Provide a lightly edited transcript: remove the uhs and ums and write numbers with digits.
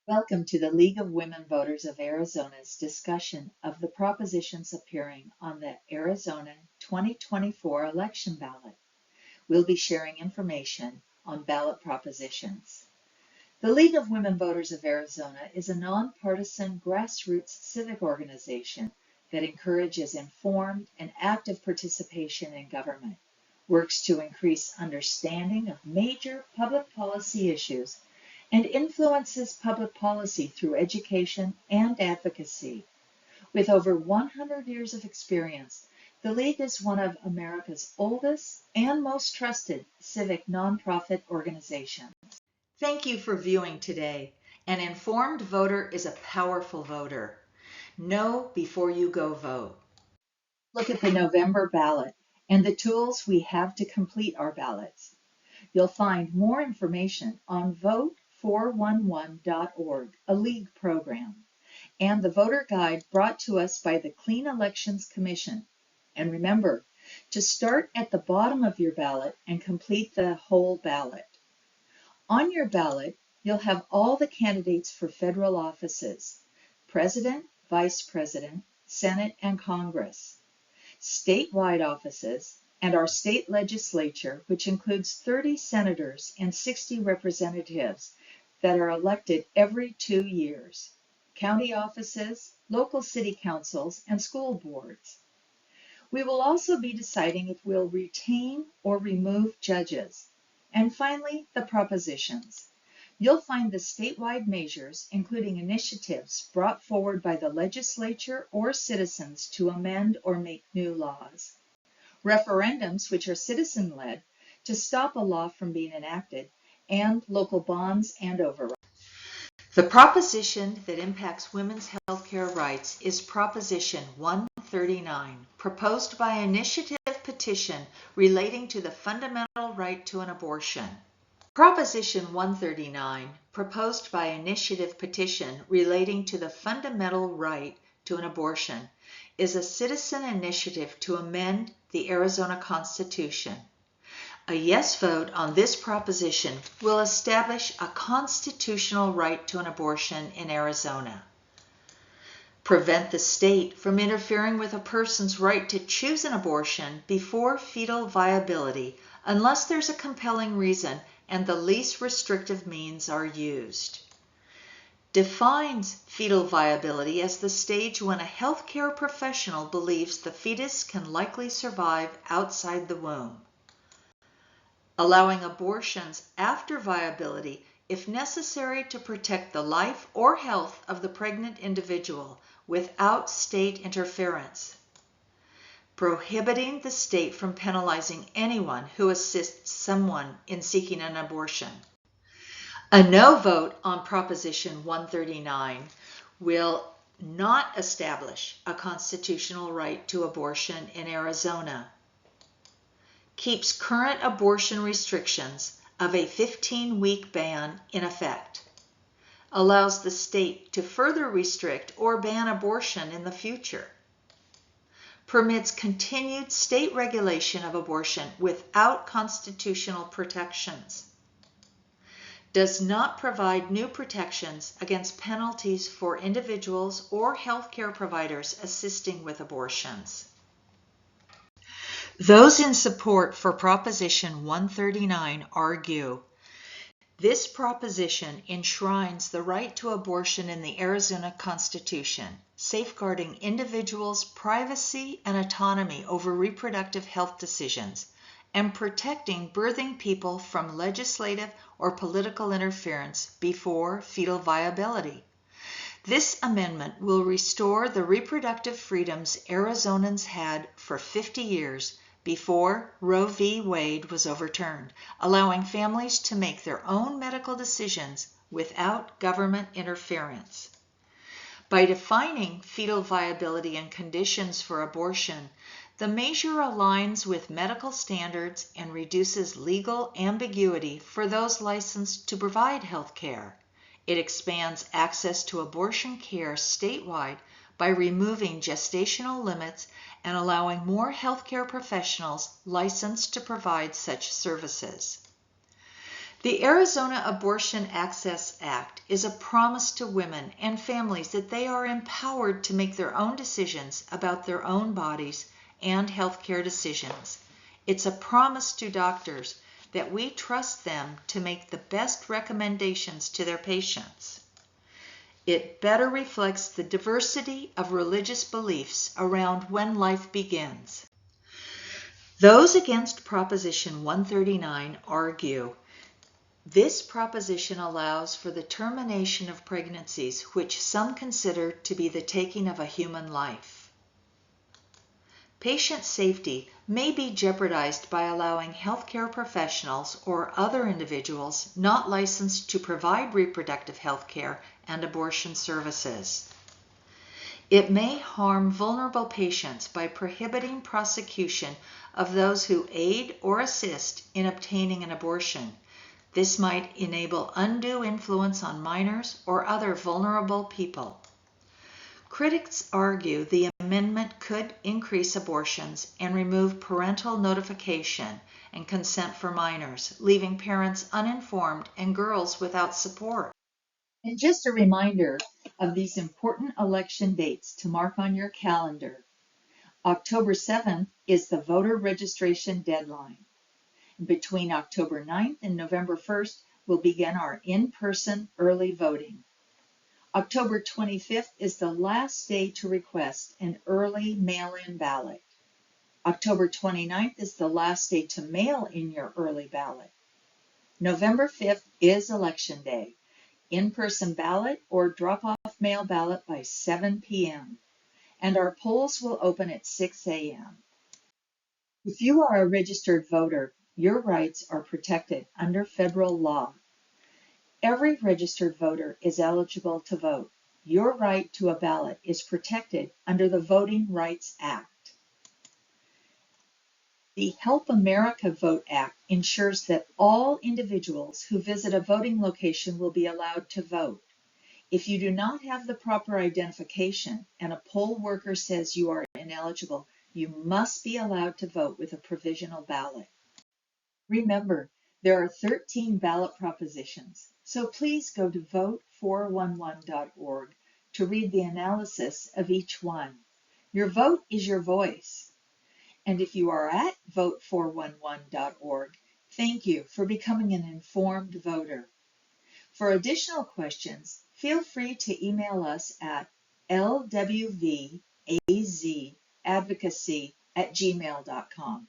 Welcome to the League of Women Voters of Arizona's discussion of the propositions appearing on the Arizona 2024 election ballot. We'll be sharing information on ballot propositions. The League of Women Voters of Arizona is a nonpartisan grassroots civic organization that encourages informed and active participation in government, works to increase understanding of major public policy issues, and influences public policy through education and advocacy. With over 100 years of experience, the League is one of America's oldest and most trusted civic nonprofit organizations. Thank you for viewing today. An informed voter is a powerful voter. Know before you go vote. Look at the November ballot and the tools we have to complete our ballots. You'll find more information on vote411.org, a League program, and the voter guide brought to us by the Clean Elections Commission. And remember to start at the bottom of your ballot and complete the whole ballot. On your ballot, you'll have all the candidates for federal offices: President, Vice President, Senate, and Congress, statewide offices, and our state legislature, which includes 30 senators and 60 representatives that are elected every 2 years, county offices, local city councils, and school boards. We will also be deciding if we'll retain or remove judges. And finally, the propositions. You'll find the statewide measures, including initiatives brought forward by the legislature or citizens to amend or make new laws. Referendums, which are citizen-led, to stop a law from being enacted, and local bonds and overrides. The proposition that impacts women's health care rights is Proposition 139, proposed by initiative petition relating to the fundamental right to an abortion. Proposition 139, proposed by initiative petition relating to the fundamental right to an abortion, is a citizen initiative to amend the Arizona Constitution. A yes vote on this proposition will establish a constitutional right to an abortion in Arizona, prevent the state from interfering with a person's right to choose an abortion before fetal viability unless there's a compelling reason and the least restrictive means are used. Defines fetal viability as the stage when a healthcare professional believes the fetus can likely survive outside the womb. Allowing abortions after viability if necessary to protect the life or health of the pregnant individual without state interference. Prohibiting the state from penalizing anyone who assists someone in seeking an abortion. A no vote on Proposition 139 will not establish a constitutional right to abortion in Arizona. Keeps current abortion restrictions of a 15-week ban in effect. Allows the state to further restrict or ban abortion in the future. Permits continued state regulation of abortion without constitutional protections. Does not provide new protections against penalties for individuals or healthcare providers assisting with abortions. Those in support for Proposition 139 argue, this proposition enshrines the right to abortion in the Arizona Constitution, safeguarding individuals' privacy and autonomy over reproductive health decisions, and protecting birthing people from legislative or political interference before fetal viability. This amendment will restore the reproductive freedoms Arizonans had for 50 years before Roe v. Wade was overturned, allowing families to make their own medical decisions without government interference. By defining fetal viability and conditions for abortion, the measure aligns with medical standards and reduces legal ambiguity for those licensed to provide health care. It expands access to abortion care statewide by removing gestational limits and allowing more healthcare professionals licensed to provide such services. The Arizona Abortion Access Act is a promise to women and families that they are empowered to make their own decisions about their own bodies and healthcare decisions. It's a promise to doctors that we trust them to make the best recommendations to their patients. It better reflects the diversity of religious beliefs around when life begins. Those against Proposition 139 argue this proposition allows for the termination of pregnancies which some consider to be the taking of a human life. Patient safety may be jeopardized by allowing healthcare professionals or other individuals not licensed to provide reproductive health care and abortion services. It may harm vulnerable patients by prohibiting prosecution of those who aid or assist in obtaining an abortion. This might enable undue influence on minors or other vulnerable people. Critics argue the amendment could increase abortions and remove parental notification and consent for minors, leaving parents uninformed and girls without support. And just a reminder of these important election dates to mark on your calendar. October 7th is the voter registration deadline. Between October 9th and November 1st, we'll begin our in-person early voting. October 25th is the last day to request an early mail-in ballot. October 29th is the last day to mail in your early ballot. November 5th is Election Day. In-person ballot or drop-off mail ballot by 7 p.m. And our polls will open at 6 a.m. If you are a registered voter, your rights are protected under federal law. Every registered voter is eligible to vote. Your right to a ballot is protected under the Voting Rights Act. The Help America Vote Act ensures that all individuals who visit a voting location will be allowed to vote. If you do not have the proper identification and a poll worker says you are ineligible, you must be allowed to vote with a provisional ballot. Remember, there are 13 ballot propositions, so please go to vote411.org to read the analysis of each one. Your vote is your voice. And if you are at vote411.org, thank you for becoming an informed voter. For additional questions, feel free to email us at lwvazadvocacy@gmail.com.